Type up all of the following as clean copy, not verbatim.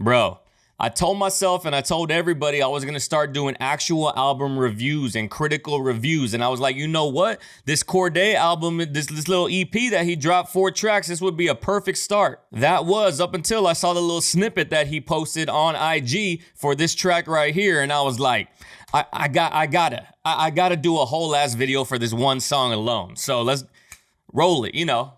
Bro, I told myself and I told everybody I was going to start doing actual album reviews and critical reviews. And I was like, you know what? This Cordae album, this little EP that he dropped 4 tracks, this would be a perfect start. That was up until I saw the little snippet that he posted on IG for this track right here. And I was like, I gotta do a whole ass video for this one song alone. So let's roll it, you know.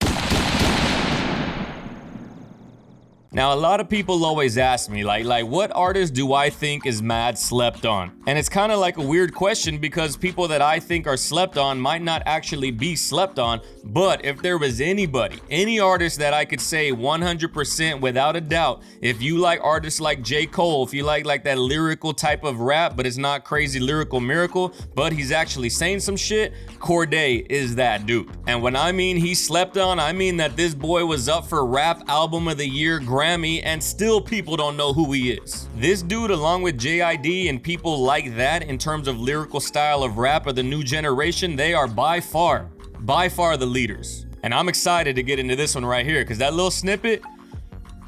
Now, a lot of people always ask me, like, what artist do I think is mad slept on? And it's kind of like a weird question because people that I think are slept on might not actually be slept on. But if there was anybody, any artist that I could say 100% without a doubt, if you like artists like J. Cole, if you like that lyrical type of rap, but it's not crazy lyrical miracle, but he's actually saying some shit, Cordae is that dude. And when I mean he slept on, I mean that this boy was up for Rap Album of the Year Grammy and still people don't know who he is. This dude, along with JID and people like that in terms of lyrical style of rap of the new generation, they are by far the leaders. And I'm excited to get into this one right here because that little snippet,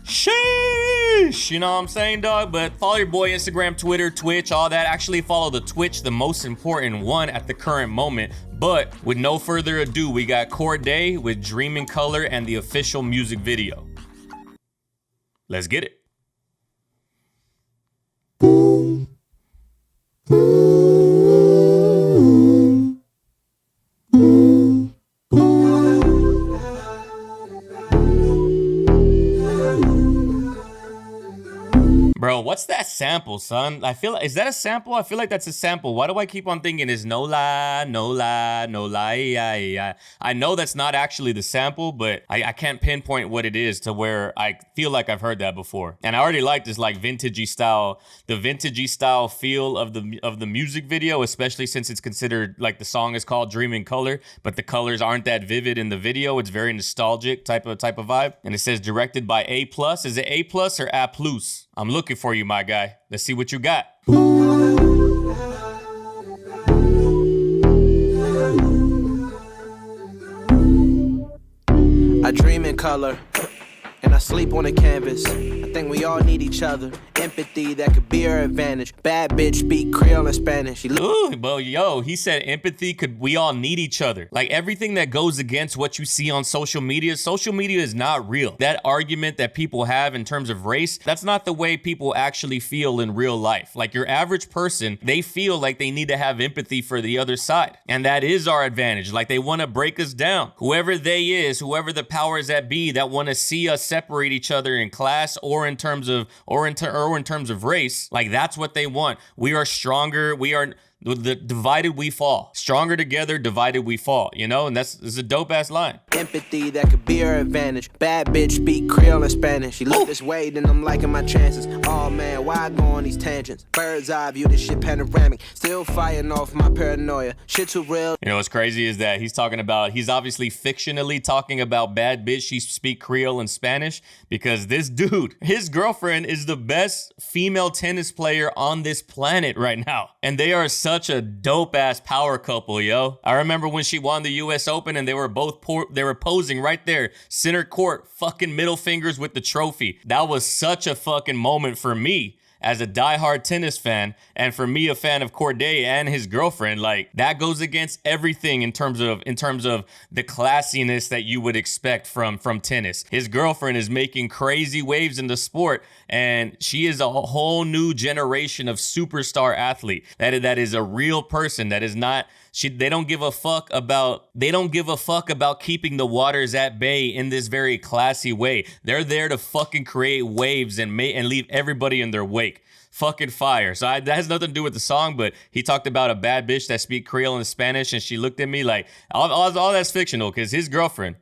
sheesh, you know what I'm saying, dog? But follow your boy Instagram, Twitter, Twitch, all that. Actually follow the Twitch, the most important one at the current moment. But with no further ado, we got Cordae with Dream in Color and the official music video. Let's get it. Bro, what's that sample, son? I feel like, is that a sample? I feel like that's a sample. Why do I keep on thinking it's no lie, no lie, no lie? I know that's not actually the sample, but I can't pinpoint what it is to where I feel like I've heard that before. And I already like this like vintagey style, the vintagey style feel of the music video, especially since it's considered like the song is called Dream in Color, but the colors aren't that vivid in the video. It's very nostalgic type of vibe. And it says directed by A+. Is it A+ or A+? I'm looking for you, my guy. Let's see what you got. I dream in color, and I sleep on a canvas. I think we all need each other. Empathy, that could be our advantage. Bad bitch speak Creole and Spanish. Ooh, well, yo, he said empathy, we all need each other. Like everything that goes against what you see on social media is not real. That argument that people have in terms of race, that's not the way people actually feel in real life. Like your average person, they feel like they need to have empathy for the other side. And that is our advantage. Like they want to break us down. Whoever they is, whoever the powers that be that want to see us separate each other in class or in terms of race, like that's what they want. We are stronger. We are divided we fall. Stronger together, divided we fall. You know, and that's a dope ass line. Empathy, that could be our advantage. Bad bitch speak Creole and Spanish. She look this way, then I'm liking my chances. Oh man, why I go on these tangents? Bird's eye view, this shit panoramic. Still fighting off my paranoia. Shit too real. You know what's crazy is that he's obviously fictionally talking about bad bitch. She speak Creole and Spanish because this dude, his girlfriend is the best female tennis player on this planet right now. And they are such a dope ass power couple, yo. I remember when she won the US Open and they were both posing right there, center court, fucking middle fingers with the trophy. That was such a fucking moment for me as a diehard tennis fan, and for me, a fan of Cordae and his girlfriend. Like that goes against everything in terms of the classiness that you would expect from tennis. His girlfriend is making crazy waves in the sport, and she is a whole new generation of superstar athlete. That is a real person. That is not. They don't give a fuck about keeping the waters at bay in this very classy way. They're there to fucking create waves and leave everybody in their wake. Fucking fire. So that has nothing to do with the song, but he talked about a bad bitch that speak Creole and Spanish, and she looked at me like, all that's fictional, because his girlfriend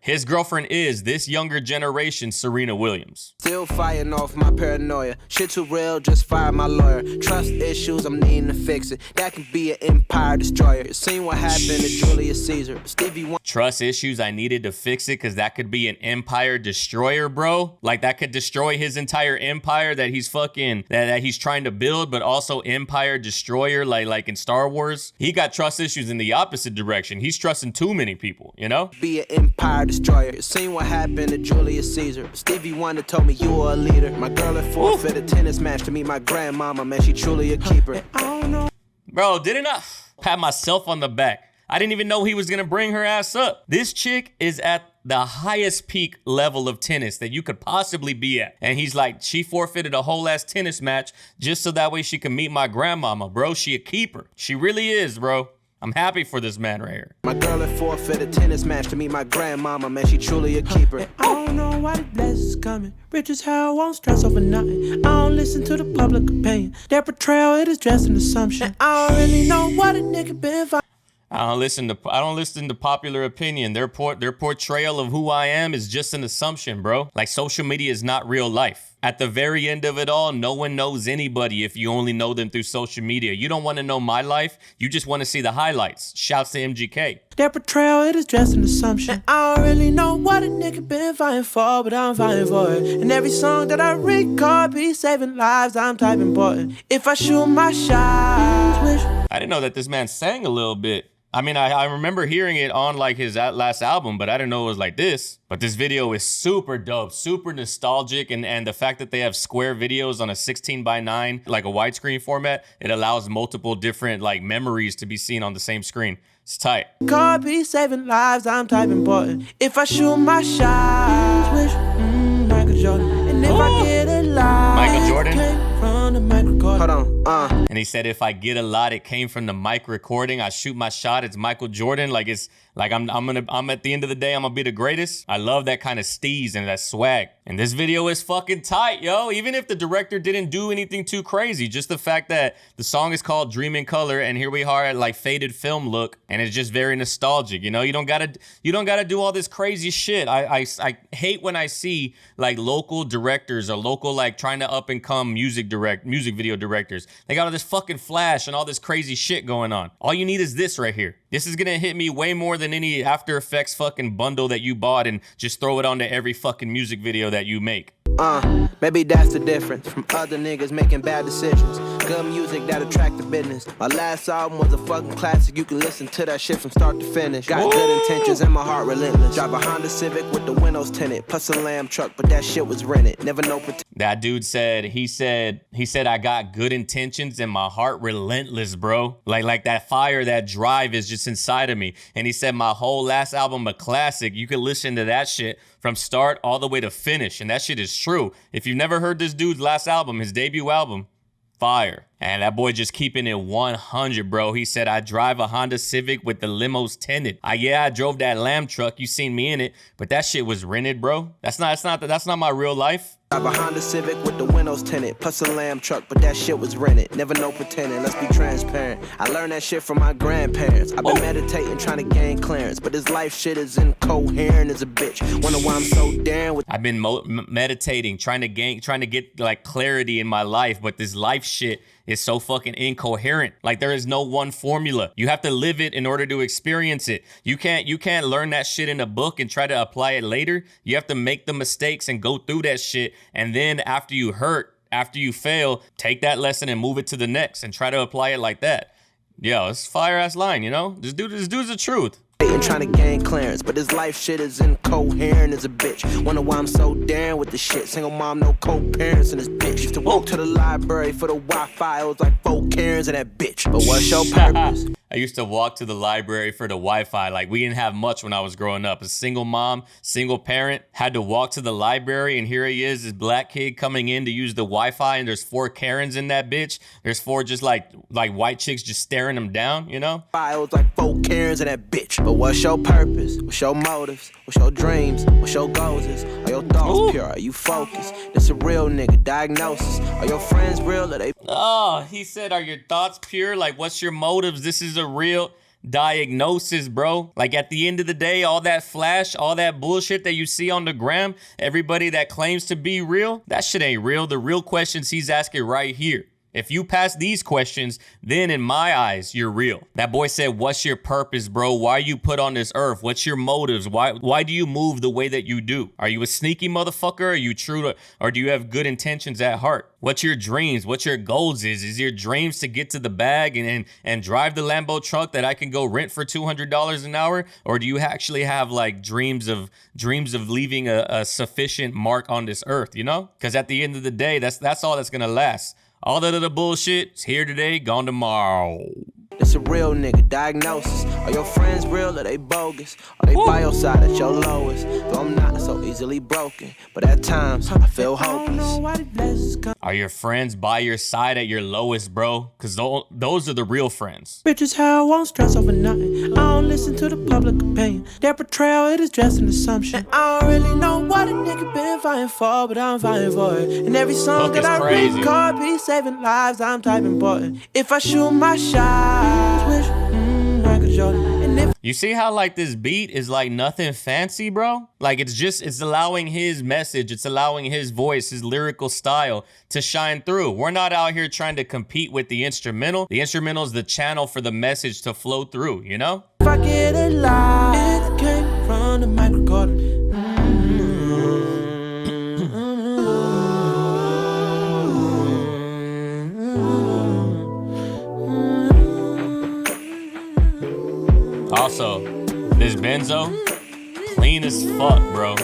is this younger generation Serena Williams. Still fighting off my paranoia. Shit too real, just fire my lawyer. Trust issues, I'm needing to fix it. That could be an empire destroyer. Seen what happened to Julius Caesar. Stevie Wonder. Trust issues, I needed to fix it, because that could be an empire destroyer, bro. Like that could destroy his entire empire that he's trying trying to build, but also empire destroyer, like in Star Wars. He got trust issues in the opposite direction. He's trusting too many people, you know? Be an empire destroyer. Seen what happened to Julius Caesar. Stevie Wonder told me you were a leader. My girl had forfeit a tennis match to meet my grandmama. Man, she truly a keeper. I don't know. Bro, didn't I pat myself on the back? I didn't even know he was gonna bring her ass up. This chick is at the highest peak level of tennis that you could possibly be at. And he's like, she forfeited a whole ass tennis match just so that way she can meet my grandmama. Bro, she a keeper. She really is, bro. I'm happy for this man right here. My girl had forfeit a tennis match to meet my grandmama. Man, she truly a keeper. I don't know why the blessings coming. Rich as hell, won't stress over nothing. I don't listen to the public opinion. Their portrayal, it is just an assumption. I don't really know what a nigga been for. I don't listen to popular opinion. Their portrayal of who I am is just an assumption, bro. Like, social media is not real life. At the very end of it all, no one knows anybody if you only know them through social media. You don't want to know my life. You just want to see the highlights. Shouts to MGK. Their portrayal, it is just an assumption. I don't really know what a nigga been fighting for, but I'm fighting for it. And every song that I record be saving lives, I'm type important. If I shoot my shot, I didn't know that this man sang a little bit. I mean, I remember hearing it on like his last album, but I didn't know it was like this. But this video is super dope, super nostalgic. And the fact that they have square videos on a 16:9, like a widescreen format, it allows multiple different like memories to be seen on the same screen. It's tight. Could be saving lives, I'm type important. If I shoot my shot, Michael Jordan. And if I get a lot, Michael Jordan. From the mic recording. Hold on, And he said, if I get a lot, it came from the mic recording. I shoot my shot. It's Michael Jordan. Like, it's like I'm at the end of the day, I'm gonna be the greatest. I love that kind of steez and that swag. And this video is fucking tight, yo. Even if the director didn't do anything too crazy, just the fact that the song is called Dream in Color, and here we are at like faded film look, and it's just very nostalgic. You know, you don't gotta do all this crazy shit. I hate when I see like local directors or local like trying to up and come music video directors. They got all this fucking flash and all this crazy shit going on. All you need is this right here. This is gonna hit me way more than any After Effects fucking bundle that you bought and just throw it onto every fucking music video that you make. Maybe that's the difference from other niggas making bad decisions. Good music that attract the business. My last album was a fucking classic. You can listen to that shit from start to finish. Got good intentions and my heart relentless. Drive a Honda Civic with the windows tinted, plus a lamb truck, but that shit was rented. Never know. That dude said, he said I got good intentions and my heart relentless, bro. Like that fire, that drive is just inside of me. And he said my whole last album a classic. You can listen to that shit from start all the way to finish, and that shit is true. If you've never heard this dude's last album, his debut album, fire. And that boy just keeping it 100, bro. He said, I drive a Honda Civic with the limos tinted. I drove that lamb truck. You seen me in it, but that shit was rented, bro. That's not my real life. Drive a Honda Civic with the windows tinted, plus a lamb truck, but that shit was rented. Never no pretending, let's be transparent. I learned that shit from my grandparents. I've been meditating, trying to gain clearance, but this life shit is incoherent as a bitch. Wonder why I'm so down with. I've been meditating, trying to get like clarity in my life, but this life shit is so fucking incoherent. Like, there is no one formula. You have to live it in order to experience it. You can't learn that shit in a book and try to apply it later. You have to make the mistakes and go through that shit. And then after you fail, take that lesson and move it to the next and try to apply it like that. Yo, it's a fire ass line, you know? This dude's the truth. And trying to gain clearance, but this life shit is incoherent as a bitch. Wonder why I'm so down with the shit. Single mom, no co-parents in this bitch. Used to walk to the library for the Wi-Fi. It was like 4 Karens in that bitch. But what's your purpose? I used to walk to the library for the Wi-Fi. Like, we didn't have much when I was growing up. A single mom, single parent, had to walk to the library, and here he is, this black kid coming in to use the Wi-Fi, and there's 4 Karens in that bitch. There's 4 just like white chicks just staring him down, you know? It was like 4 Karens in that bitch. But what's your purpose? What's your motives? What's your dreams? What's your goals? Are your thoughts pure? Are you focused? This a real nigga. Diagnosis. Are your friends real? Are they? Oh, he said, are your thoughts pure? Like, what's your motives? This is a real diagnosis, bro. Like, at the end of the day, all that flash, all that bullshit that you see on the gram, everybody that claims to be real, that shit ain't real. The real questions he's asking right here. If you pass these questions, then in my eyes, you're real. That boy said, what's your purpose, bro? Why are you put on this earth? What's your motives? Why do you move the way that you do? Are you a sneaky motherfucker? Are you true to, or do you have good intentions at heart? What's your dreams? What's your goals? Is your dreams to get to the bag and drive the Lambo truck that I can go rent for $200 an hour? Or do you actually have like dreams of leaving a sufficient mark on this earth, you know? Because at the end of the day, that's all that's gonna last. All that other bullshit is here today, gone tomorrow. It's a real nigga diagnosis. Are your friends real or they bogus? Are they by your side at your lowest? Though I'm not so easily broken, but at times I feel hopeless. Are your friends by your side at your lowest, bro? Because those are the real friends. Bitches, how I won't stress over nothing. I don't listen to the public opinion. Their portrayal, it is just an assumption. And I don't really know what a nigga been fighting for, but I'm fighting for it. And every song that I record be saving lives, I'm type important. If I shoot my shot, you see how like this beat is like nothing fancy, bro? Like it's allowing his message, it's allowing his voice, his lyrical style to shine through. We're not out here trying to compete with the instrumental. The instrumental is the channel for the message to flow through, you know? If I get it live, it came from the mic recording. Also, this benzo, clean as fuck, bro.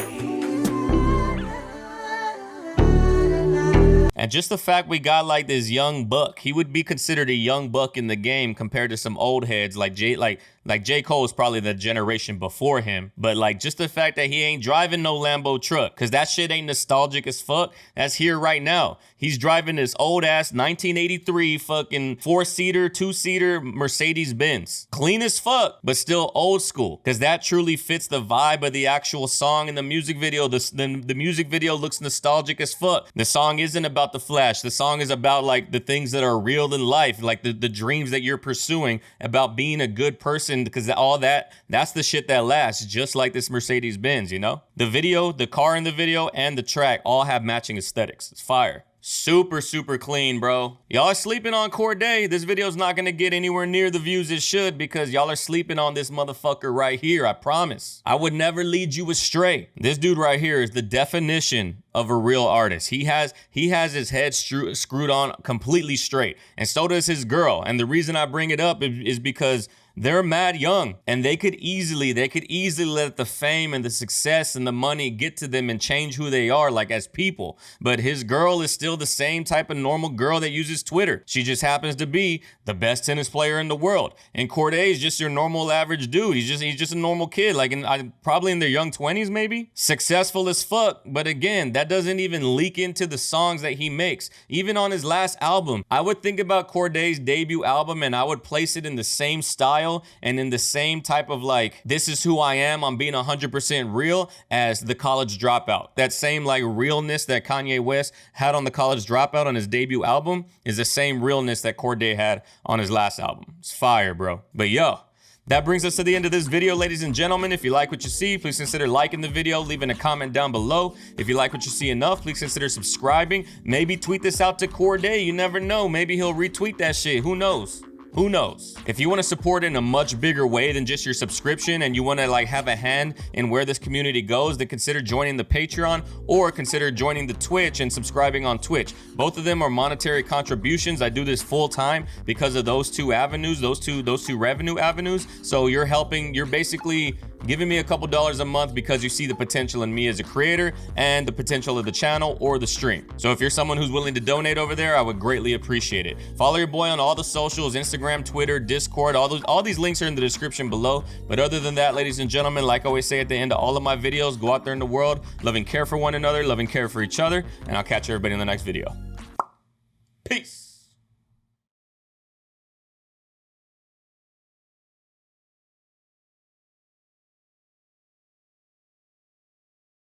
And just the fact we got like this young buck, he would be considered a young buck in the game compared to some old heads like J. Cole is probably the generation before him. But like just the fact that he ain't driving no Lambo truck, cause that shit ain't nostalgic as fuck. That's here right now. He's driving this old ass 1983 fucking 4-seater, 2-seater Mercedes Benz. Clean as fuck, but still old school. Cause that truly fits the vibe of the actual song and the music video. The music video looks nostalgic as fuck. The song isn't about the flash. The song is about like the things that are real in life, like the dreams that you're pursuing, about being a good person, because all that's the shit that lasts, just like this Mercedes Benz, you know? The video, the car in the video, and the track all have matching aesthetics. It's fire. Super, super clean, bro. Y'all are sleeping on Cordae. This video's not gonna get anywhere near the views it should because y'all are sleeping on this motherfucker right here, I promise. I would never lead you astray. This dude right here is the definition of a real artist. He has his head screwed on completely straight, and so does his girl. And the reason I bring it up is because they're mad young, and they could easily let the fame and the success and the money get to them and change who they are, like as people. But his girl is still the same type of normal girl that uses Twitter. She just happens to be the best tennis player in the world. And Cordae is just your normal average dude. He's just a normal kid, like probably in their young 20s maybe. Successful as fuck, but again, that doesn't even leak into the songs that he makes. Even on his last album, I would think about Cordae's debut album and I would place it in the same style and in the same type of like, this is who I am, I'm being 100% real, as The College Dropout. That same like realness that Kanye West had on The College Dropout on his debut album is the same realness that Cordae had on his last album. It's fire, bro. But yo, that brings us to the end of this video, ladies and gentlemen. If you like what you see, please consider liking the video, leaving a comment down below. If you like what you see enough, please consider subscribing. Maybe tweet this out to Cordae. You never know. Maybe he'll retweet that shit. Who knows? Who knows? If you want to support in a much bigger way than just your subscription and you want to like have a hand in where this community goes, then consider joining the Patreon or consider joining the Twitch and subscribing on Twitch. Both of them are monetary contributions. I do this full time because of those two avenues, those two revenue avenues. So you're basically giving me a couple dollars a month because you see the potential in me as a creator and the potential of the channel or the stream. So if you're someone who's willing to donate over there, I would greatly appreciate it. Follow your boy on all the socials, Instagram, Twitter, Discord, all these links are in the description below. But other than that, ladies and gentlemen, like I always say at the end of all of my videos, go out there in the world, love and care for one another, love and care for each other, and I'll catch everybody in the next video.